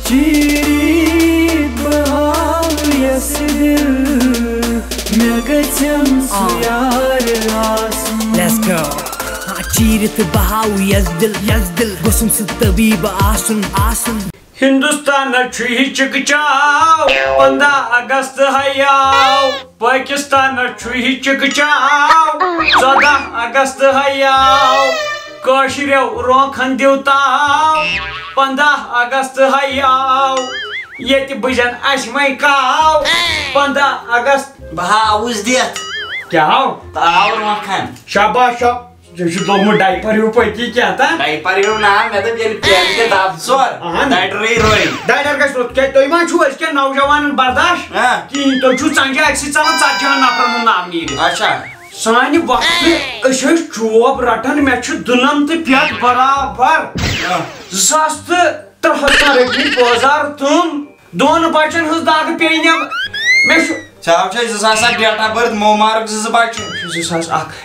Chiri bahau yes dil me gachem suyar asun. Let's go. Cheerit bahau yes dil gosum se tabib asun. Hindustan chui chikchao 15 August hayao Pakistan chui chikchao 14 August hayao Kashireu ronkhan divtao 15 August hayao Yeti bujan ashmai kao 15 August Bahau's diet. Kya Our ronkhan. Shabash. Logo diaper you put kya tha? Diaper you na main to ye pyan ke dab sor. Diaper roi. Diaper ka srot ke toy man chu iske naujawan bardash ki to chu changja aksi chalan chajan nafar naam ni. Acha. Sani waqt ashe job ratan me chu dunam te pyat barabar. Sast tarhtar ki bazar tum don bachan hus dag peyne me Chau chai zasa data birth momark zbachu.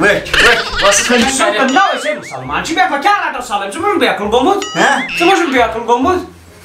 Wait, was ist denn das? Genau, ich sehe Salman. Ich bin verkehrt, das Salman. Zum Beispiel Bekel Gomut. Zum Beispiel Bekel Gomut.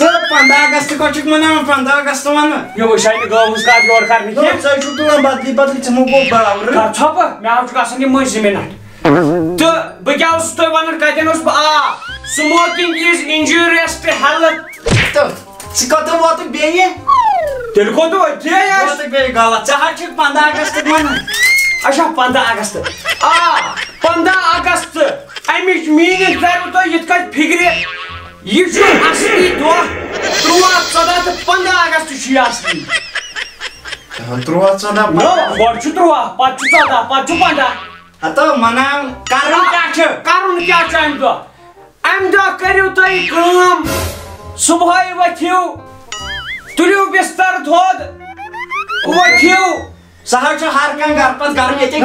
تو 15 اگست کو چھ مناوان 15 اگست one یہ وشائی گاؤں کات your کرنے کی ژٕ چھُکھ تُلان بدلی بدلی ژٕ مو گوٚو باورٕ کر چھپ مےٚ حظ چھُ گژھان یہِ مٔنٛزۍ مِنٹ تہٕ بہٕ کیٛاہ اوسُس تۄہہِ ونان کتٮ۪ن اوسُس بہٕ smoking is injurious to health تہٕ ژٕ کوٚت ووتُکھ بیٚیہِ تیٚلہِ کھوٚتوٕ أتھی ووتُکھ بیٚیہِ غلط ژٕ حظ چھُکھ 15 اگست مناوان اچھا 15 اگست 15 اگست امِچ میٖنِنٛگ ترٛٲوِو تُہۍ یِتھ کٔنۍ فِکرِ یہ چھُ اصلی دۄہ 13 14 تہٕ 15 اگست چھُ یہِ اصلی 13 14 گۄڈٕ چھُ 13 پتہٕ چھُ 14 پتہٕ چھُ 15 ہتو مناوان کرُن کیٛاہ چھُ کرُن کیٛاہ چھُ امہِ دۄہ امہِ دۄہ کٔرِو تُہۍ کٲم صُبحٲے ؤتھِو تُلِو بستر تھوٚد ؤتھِو سُہ حظ چھُ ہر کانٛہہ گرٕ پتہٕ گرٕ ییٚتہِ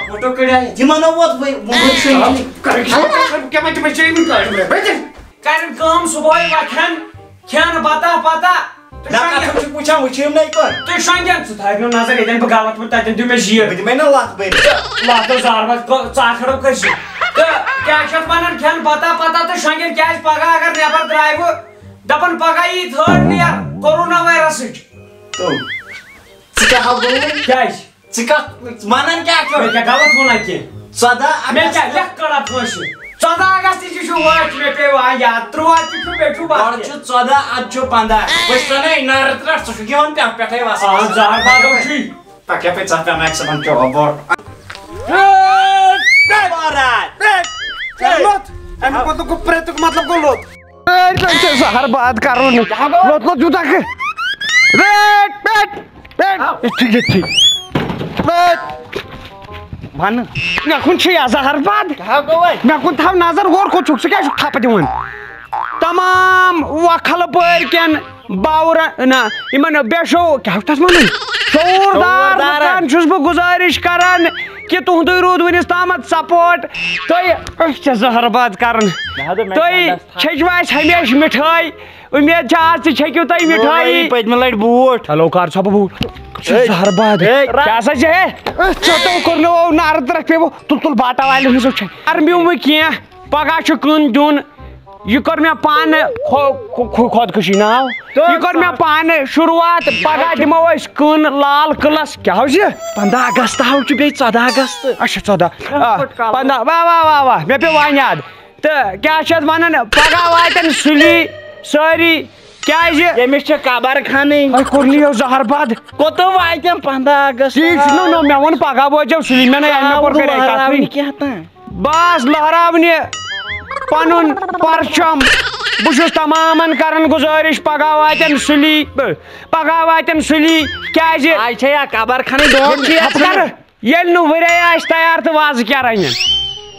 فوٹو کٔڑیا تِمن ووت کرن کٲم صُبحٲے وۄتھن کھٮ۪ن بتا پتا وٕچھان وٕچھِم نَے کٔر تُہۍ شۄنٛگن ژٕ تھٲیو نظر ییٚتٮ۪ن بہٕ غلط وۄنۍ تتٮ۪ن دِیِو مےٚ بہٕ شیٖر دِمے نا لتھ بٔرِتھ لاتو زاربت ژاکھڑو کٔرۍ تہٕ کیٛاہ چھِ اتھ ونان کھٮ۪ن بتا پتا تہٕ شۄنٛگن کیٛازِ پگاہ اگر نٮ۪بر درٛایہِ دپان پگاہ یی تھٲڈ نیر کورونا وایرسٕچ ژٕ کیٛاہ ہا گوٚو کیٛازِ ژٕ کتھ ونان کیٛاہ چھُ مےٚ کیٛاہ غلط ووٚنا کینٛہہ 14 مےٚ کیٛاہ لیکھ کڑا پٲنٛسہِ 14 اگست تہِ چھُ وٲتۍ مےٚ پیٚو وۄنۍ یاد 13 تہِ چھُ بیٚیہِ چھُ گۄڈٕ چھُ 14 ادٕ چھُ 15 بہٕ چھُس ونان نار ترٛٹھ ژٕ چھُکھ یِوان پٮ۪ٹھَے وسان زہر بادو چھُے پکھ یپٲرۍ ژٕ پیٚوان اکہِ سبن چوب بوٹ امیُک مطلب گوٚو پرٛٮ۪تُک مطلب گوٚو لوٚت زہر باد کرُن لوٚت لوٚت یوٗتاہ ون مےٚ کُن چھُ یا زہر باد مےٚ کُن تھاو نظر ہور کوٚت چھُکھ ژٕ کیٛازِ چھُکھ تھپہٕ دِوان تمام وکھلہٕ پٲرۍ کٮ۪ن باورن نہ یِمن بیشو کیٛاہ چھُ تتھ ونان شعوٗر دار لُکن چھُس بہٕ گُزٲرِش کران کہ تُہُنٛدُے روٗد وُنیُس تامتھ سپورٹ تُہۍ أسۍ چھِ زہر باد کران تُہۍ چھٔجوٕ اَسہِ ہمیشہٕ مِٹھٲے اُمید چھِ آز تہِ چھٔکِو تُہۍ مِٹھٲیی پٔتمہِ لٹہِ بوٗٹھ ہیلو کر ژھۄپہٕ بوٗٹھ زہر باد کیٛاہ سا چھِ ہے ژۄٹو کوٚرنو نارٕ ترٛٹھ پیٚوٕ تُل تُل باٹا والٮ۪ن ہٕنٛز چھِ کرمیوٗ وۄنۍ کینٛہہ پگاہ چھُ کٕن دیُن یہ کوٚر مےٚ پانہٕ خۄدکٔشی ناو یہ کوٚر مےٚ پانہٕ شروعات پگاہ دِمو أسۍ کٕن لال قلعس کیٛاہ حظ چھِ 15 اگست حظ چھُ بیٚیہِ 14 اگست اچھا 14 15 واہ واہ مےٚ پیٚو وۄنۍ یاد تہٕ کیٛاہ چھِ اتھ ونان پگاہ واتن سُلی سٲری کیٛازِ ییٚمِس چھِ قبر کھنٕنۍ تۄہہِ کوٚر نہٕ زہر باد کوٚت واتٮ۪ن 15 اگست ٹھیٖک چھُ نہ مےٚ ووٚن پگاہ وٲتۍزیو سُلی مےٚ نَے مےٚ کوٚر کرے کیٛاہ تام بس لہراونہِ پنُن پرچم بہٕ چھُس تمامن کران گُزٲرِش پگاہ واتن سُلی کیٛازِ آز چھے یا قبر کھنٕنۍ دۄن ییٚلہِ نہٕ ؤرے آسہِ تیار تہٕ وازٕ کیٛاہ رنن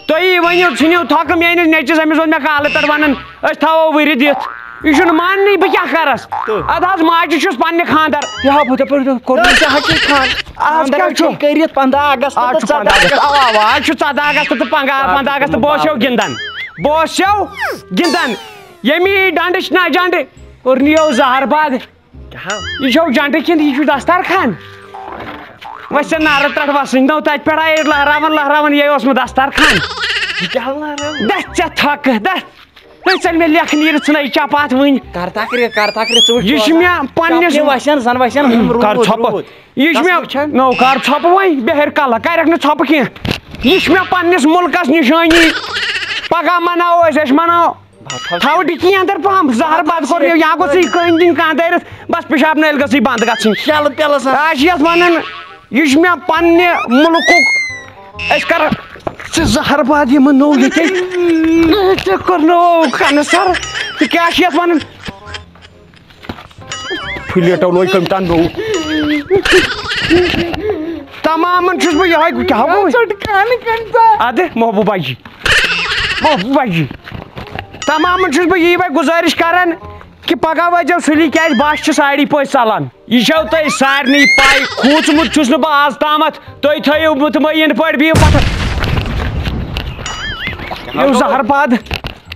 تُہی ؤنِو ژھٕنِو تھۄکہٕ میٲنِس نیٚچوِس أمِس اوس مےٚ کالہٕ پٮ۪ٹھ ونان أسۍ تھاوو ؤرِ دِتھ یہِ چھُنہٕ ماننٕے بہٕ کیٛاہ کرس ادٕ حظ ماجہِ چھُس پننہِ خانٛدر کٔرِتھ 15 اگست آز چھُ 14 اگست تہٕ 15 اگست بہٕ اوسو گِنٛدان ییٚمی ڈنڈٕ چھِ نہ جنڈٕ کوٚر نِیو زہر باد یہِ چھو جنڈٕ کِنہٕ یہِ چھُ دسترخان وۄنۍ چھِ نارٕ ترٛٹھ وسٕنۍ نو تتہِ پٮ۪ٹھ آیے لہراوان یہِ اوسمُت دسترخان دَچھ ژےٚ تھۄکہٕ تُہۍ ژَل مےٚ لیکھ نیٖرِتھ ژھٕنَے چپاتھ وٕنۍ یہِ چھِ مےٚ پننِس کر ژھۄپہٕ یہِ چھِ مےٚ نو کر ژھۄپہٕ وۄنۍ بہر کلہٕ کرکھ نہٕ ژھۄپہٕ کینٛہہ یہِ چھِ مےٚ پننِس مُلکس نِشٲنی پگاہ مناوو أسۍ مناوو تھاو ڈِکی انٛدر پہم زہر باد کوٚر یا گوٚژھ یہِ کٔنۍ دِنۍ کانٛہہ دٲرِتھ بس پِشاب نٲلۍ گٔژھٕے بنٛد گژھٕنۍ آز چھِ یتھ ونان یہِ چھُ مےٚ پننہِ مُلکُک أسۍ کرو ژٕ زہر باد یِمن نوٚو ییٚتہِ ژےٚ کوٚرنو کنسر تہٕ کیٛاہ چھِ یتھ ونان پھلیٹو لوگ کٔمۍ تام نوٚو تمامن چھُس بہٕ یِہوے کیٛاہ گوٚو ادٕ محبوبا جی تمامن چھُس بہٕ یی وۄنۍ گُزٲرِش کران کہ پگاہ وٲتۍزیو سُلی کیٛازِ بس چھِ ساڑی پٲٹھۍ ژلان یہِ چھو تۄہہِ سارنٕے پاے کھوٗژمُت چھُس نہٕ بہٕ آز تامتھ تُہۍ تھٲیِو مطمعین پٲٹھۍ بِہِو پتھر زہر باد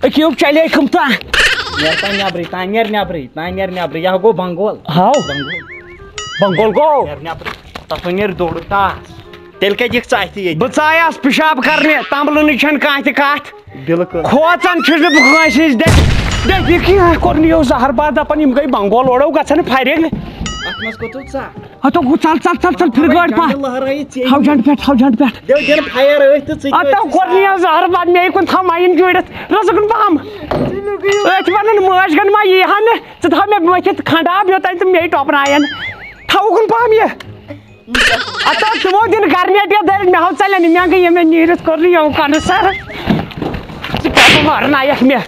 أکیو چلے کھمتا نیر نٮ۪برٕے یہِ گوٚو بنگول ہاو بنگول گوٚو تتھ نیرِ دوٚر ٹاس تیٚلہِ کَتہِ یِکھ ژٕ اَتھِ ییٚتہِ بہٕ ژایاس پِشاب کرنہِ تمبلنٕچ چھنہٕ کانٛہہ تہِ کتھ بِلکُل کھوژان چھُس نہٕ بہٕ کٲنٛسہِ نِش دٔپِکھ کوٚر نہٕ یو زہر باد دپان یِم گٔے بنگول اورو گژھن فایرِنگ اَتھ منٛز کوٚتُو ژٕ ہتو ژل ژل ژل ژل پھر گٲڑۍ پہ تھاو جنڈ پٮ۪ٹھ دِنہٕ فایر ٲسۍ تہٕ ژٕ ہتو کوٚر نہٕ یو زہر باد مے کُن تھاو ماین جوٗڑِتھ رزکُن بم أتھۍ ونان مٲج گن ما یی ہا نہٕ ژٕ تھاو مےٚ مٔتھِتھ کھنڈاب یوٚتانۍ تہٕ مے ٹۄپناین تھاوُکُن پہم یہِ ہتو تِمو دِنہٕ گرنیٹیا دٲرِتھ مےٚ ہاو ژلٮ۪ن مےٚ گٔے مےٚ نیٖرِتھ کوٚر نہٕ یو کَنہٕ سر ژٕ کیٛاہ مارنایکھ مےٚ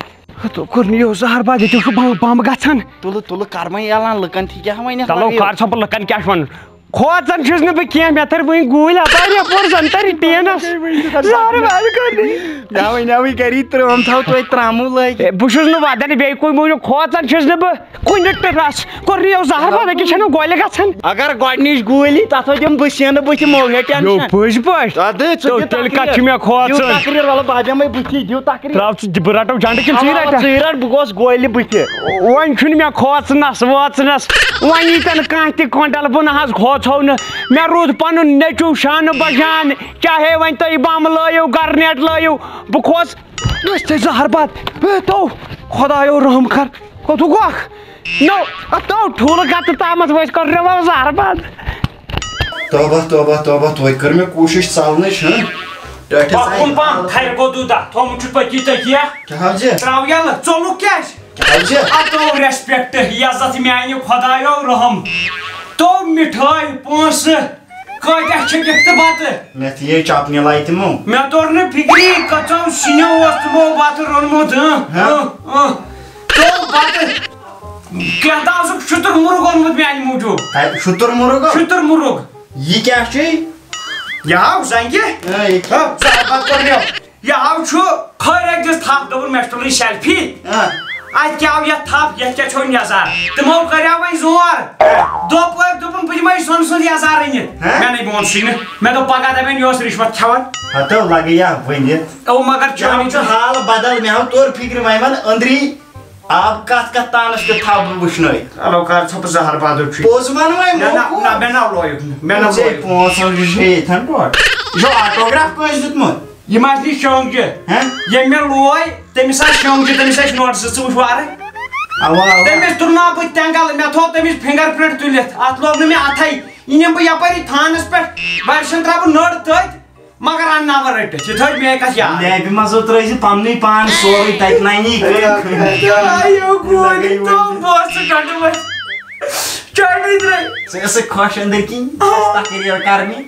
ہتو کوٚر نہٕ یو زہر باد ییٚتہِ چھُ بم گژھان تُلہٕ کر وۄنۍ اعلان لُکن تھی کیٛاہ وَنہِ چلو کر سا بہٕ لُکن کیٛاہ چھُ وَنُن کھوژان چھُس نہٕ بہٕ کینٛہہ مےٚ تھٲر وٕنۍ گوٗلۍ اپٲرۍ یپٲرۍ زن تٔری ٹینس زہر باد مےٚ وَنیٛاوٕے گری ترٛٲم تھاو توتہِ ترٛاموٗ لٲگِتھ بہٕ چھُس نہٕ ودان بیٚیہِ کُنہِ موٗجوٗب کھوژان چھُس نہٕ بہٕ کُنہِ ٹٕرس کوٚر نہٕ یو زہر باد أکِس چھنہٕ گولہِ گژھان اگر گۄڈنِچ گوٗلی تتھ دِمہٕ بہٕ سینہٕ بٕتھِ موہے ٹینشن پٔزۍ پٲٹھۍ تیٚلہِ کتھ چھُ مےٚ کھوژُن تقریٖر وَلہٕ بہٕ دِمے بٕتھِ دِیِو تقریٖر تراو ژٕ بہٕ رٹو جنڈٕ کِنہٕ ژٕے رٹکھ ژٕے رٹ بہٕ گوس گولہِ بٕتھِ وۄنۍ چھُنہٕ مےٚ کھوژنس ووژنس وۄنۍ ییٖتن کانٛہہ تہِ کۄنٛٹل بہٕ نہ حظ کھوژو نہٕ مےٚ روٗد پنُن نیٚچوٗ شانہٕ بجان چاہے وۄنۍ تُہۍ بم لٲیِو گرنیٹ لٲیِو بہٕ کھوژ ٲسۍ زہر باد تو خۄدایو رحم کر کوٚتھُ گوکھ نو تو ٹھوٗلہٕ گتہٕ تامتھ ؤسۍ کوٚر زہر باد توبہ توبہ توبہ توتہِ کٔر مےٚ کوٗشِش ژلنٕچ پکُن پہم تھرِ گوٚو دوٗدا تھومُت چھُ پٔکی تٔکیہ کیٛاہ حظ چھِ تراو یلہٕ ژوٚلُکھ کیٛازِ کیٛاہ حظ چھِ اتو ریسپیکٹ عزت میانہِ خۄدایو رحم تو مِٹھٲے پونٛسہٕ کۭتیاہ چھٔکِکھ تہٕ بتہٕ مےٚ تھیے چپنہِ لایہِ تِمو مےٚ توٚر نہٕ فِکری کٔژو سِنیو اوس تِمو بتہٕ روٚنمُت تو بتہٕ کینٛہہ تام اوسُکھ شُتُر مُرگ اوٚنمُت میانہِ موٗجوٗب شُتُر مُرگ شُتُر مُرگ یہِ کیٛاہ چھُے یہِ آو زنگہِ زہر باد کوٚر مےٚ یہِ آو چھُ خٲرے دِژ تھپھ دوٚپُن مےٚ چھِ تُلٕنۍ سیلفی اتہِ کیٛاہ آو یتھ تھپھ یتھ کیٛاہ چھو یزار تِمو کریاو وۄنۍ زور دوٚپُکھ دوٚپُن بہٕ دِمے سۄنہٕ سُنٛد یزار أنِتھ مےٚ نَے ووٚنسٕے نہٕ مےٚ دوٚپ پگاہ دپن یہِ اوس رِشوت کھٮ۪وان ہتو لگیا ؤنِتھ او مگر مےٚ چھُ حال بدل مےٚ آو توٚر فِکرِ وۄنۍ ون أنٛدری آب کتھ کتھ تانس تہِ تھاو بہٕ وٕشنٲیِتھ چلو کر ژھۄپہٕ زہر بادُک چھُ پوٚز ون وۄنۍ مےٚ ناو لویُکھ نہٕ مےٚ ناو لویُکھ پونٛسہٕ یہِ چھُ ییٚتھن ٹوٹھ یہِ چھُ آٹوگراف کٲنٛسہِ دیُتمُت یِم آسہِ نہٕ شۄنٛگجہِ ییٚمۍ مےٚ لوے تٔمِس آسہِ شۄنٛگجہِ تٔمِس آسہِ نوٹہٕ ژٕ وٕچھ وارٕ تٔمِس تُلناو بہٕ تٮ۪نٛگل مےٚ تھوٚو تٔمِس فِنگر پرٛنٹ تُلِتھ اتھ لوگ نہٕ مےٚ اتھے یہِ نِمہٕ بہٕ یپٲری تھانس پٮ۪ٹھ ورشن تراو بہٕ نٔر تٔتھۍ مگر انناوٕ رٔٹِتھ یہِ تھٲے میٲنۍ کتھ یاد لیبہِ منٛز ترٲیزِ پننُے پان سورُے تتہِ ننی ژٕ ٲسٕکھ خۄش أنٛدٕرۍ کِنۍ تقریٖر کرنہِ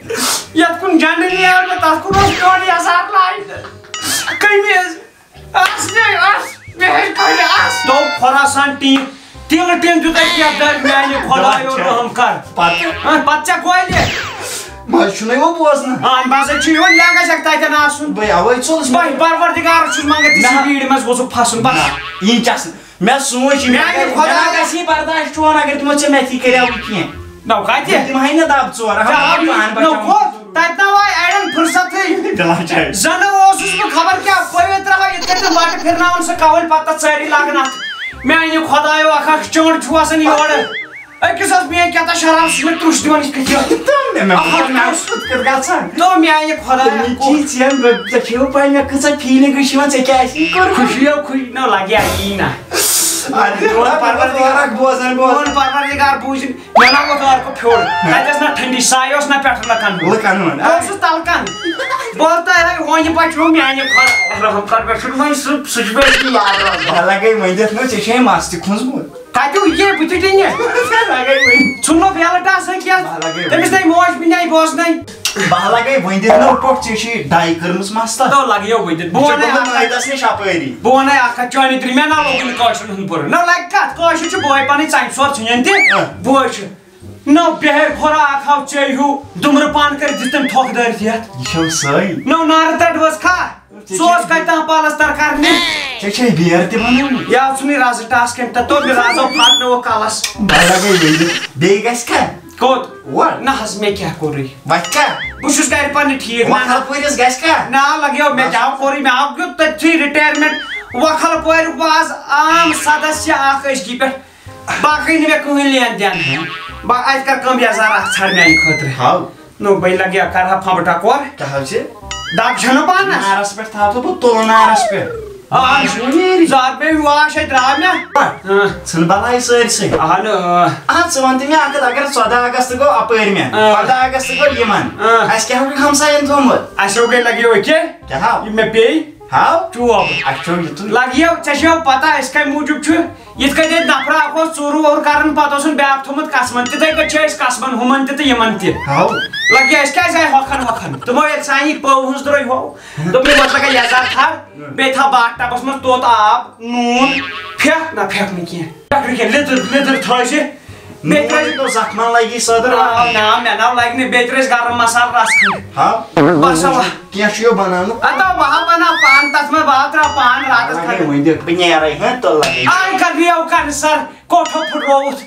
یتھ کُن جنڈٕ نیرٕ مےٚ تتھ کُن اوس پیوان یزار لاینہٕ قمیٖض دوٚپ خۄراسان ٹیٖم تِلہٕ ٹیٖم دیُت اَسہِ کینٛہہ دٲرۍ میانہِ خۄدایو رحم کر پتہٕ ژےٚ گولہِ مزٕ چھُنَے وۄنۍ بوزنہٕ مزٕ چھُ یِوان مےٚ گژھکھ تتٮ۪ن آسُن بٕے اَوَے ژوٚلُس بہٕ پروردِگارس چھُس منٛگان تِژھِ بیٖڑِ منٛز گوٚژھُکھ پھسُن بس یہِ چھَس مےٚ سوٗنٛچ میانہِ خۄداے گژھی برداشت چون اگر تِمو ژےٚ مےٚ تھی کریاو کینٛہہ نو کتہِ دِمہَے نہٕ دب ژور نو کھوٚت تتہِ نہ آے اڑٮ۪ن فرصتھٕے زنہٕ اوسُس بہٕ خبر کیٛاہ پٔوِترا یِتھ کٔنۍ تِم وٹہٕ پھِرناوان سُہ کَوٕلۍ پتہٕ تتھ سٲری لاگان اتھ میانہِ خۄدایو اکھ اکھ چونٛڈ چھُ آسان یورٕ أکِس ٲس میٲنۍ کیٛاہ تھا شراب سُہ چھُ مےٚ ترُش دِوان یِتھ کٔنۍ تو میانہِ خۄدایا ژےٚ چھےٚ پاے مےٚ کۭژاہ فیٖلِنٛگ چھِ یِوان ژےٚ کیٛاہ آسی کوٚرمُت خوشیو خوشی نو لگیا یی نہ پروردِگار بوٗزِنۍ مےٚ نہ ووت ٲرکہٕ پھیوٚر تتہِ ٲس نہ ٹھنڈی سایہِ اوس نہ پٮ۪ٹھٕ لُکن ہُنٛد بہٕ اوسُس تلکن بہٕ تۄہہِ ہونہِ پچھو میانہِ خۄدا رحم کر مےٚ چھُنہٕ وۄنۍ سُہ سُچویشن یاد روزان لگے وۄنۍ دِتھ نہٕ ژےٚ چھے مس تہِ کھوٗژمُت کتہِ یہِ بہٕ تہِ ٹِنہِ ژھُنو بیلٹ آسان کینٛہہ تٔمِس نَے موج بیٚنہِ بوزنَے بہٕ لگے وۄنۍ دِتھ نہٕ پۄٹھ ژےٚ چھے ڈاے کٔرمٕژ مستس تو لگیو بہٕ دِتھ بہٕ نِش اپٲری بہٕ وَنَے اکھ کتھ چٲنہِ ترٛی مےٚ نہ لوگُن نہٕ کٲشرٮ۪ن ہُنٛد بُرٕ نہ لگہِ کتھ کٲشُر چھُ بٲے پنٕنۍ ژَمہِ ژور ژھٕنٮ۪ن تہِ بٲے چھُ نو بِہٲرۍ کھۄرا اکھ ہاو ژےٚ ہیوٗ دُمرٕ پان کٔرِتھ دِژ تٔمۍ تھۄکھ دٲرِتھ یتھ یہِ چھو سٲے نو نارٕ تَٹھ ؤژھ کھا سُہ اوس کتہِ تام پالستر کرنہِ ژےٚ چھے بیرٕ تہِ بنٲومٕژ یہِ آو ژھُنٕے رازٕ ٹاس کٔمۍ تتھ تو رازو پھاٹنووُکھ کلس بہٕ لگے ؤنِتھ بیٚیہِ گژھِ کھا کوٚت اور نہ حظ مےٚ کیٛاہ کوٚرُے وتھِ کھا بہٕ چھُس گرِ پننہِ ٹھیٖک وکھل پٲرِس گژھِ کھا نہ لگیو مےٚ کیٛاہ کوٚرُے مےٚ آو کیُتھ تٔتھی رِٹایرمنٹ وکھل پورُک بہٕ آز عام سدسیا اکھ أزکی پٮ۪ٹھ باقٕے نہٕ مےٚ کٕہٕنۍ لین دین بہٕ اتہِ کر کٲم یزار اکھ ژھانڈ میانہِ خٲطرٕ نو بھائی لگیا کرہا پھمب ٹکور کیا حال ہے دب چھنو پانس نارس پہ تھا تو بہت تو نارس پہ زار بے واش ہے درا میں ژھن بلائی سٲرسٕے اہن ژٕ وَن تہٕ مےٚ اکھ کتھ اگر 14 اگست گوٚو اپٲرۍ مےٚ 15 اگست گوٚو یِمن اَسہِ کیٛاہ ہیوٚکھ ہمساین تھوٚمُت اسو گے لگیو کیا کیٛاہ ہاو یہ میں پی ہاو چوب اَسہِ چھُ یِتُے لگیو ژےٚ پتہ اس کا موجوب چھُ یِتھ کٔنۍ ییٚتہِ نفرا اکھ اوس ژوٗر ووٗر کران پتہٕ اوسُن بیاکھ تھوٚمُت قسمن تِتھٕے کٔنۍ چھِ أسۍ قسمن ہُمن تہِ تہٕ یِمن تہِ ہاو لگیا أسۍ کیازِ آیہِ ہۄکھن تِمو ییٚلہِ سانہِ پٲو ہٕنٛز درٛٲے ہو دوٚپمے وۄنۍ لگا یزار تھاو بیٚیہِ تھاو باٹھ ٹبس منٛز توٚت آب نوٗن پھیکھ نہ پھیکھ نہٕ کینٛہہ لیٚدٕر تھٲیزِ بیٚیہِ ترٛٲیزِ تو زخمن لگی صدر نا مےٚ ناو لگہِ نہٕ بیٚیہِ ترٛٲیزِ گرم مسالہٕ رس کھنٛڈ ہاو بس اوا کینٛہہ چھُ یہِ بناونُک اتا وہاں بنا پان تتھ میں بہت ترٛاو پان راتس کھنٛڈ وۄنۍ دِکھ بہٕ نیرے ہہ تہٕ لگے آے کر ریو کر سر کوٹھو پھٹرووُتھ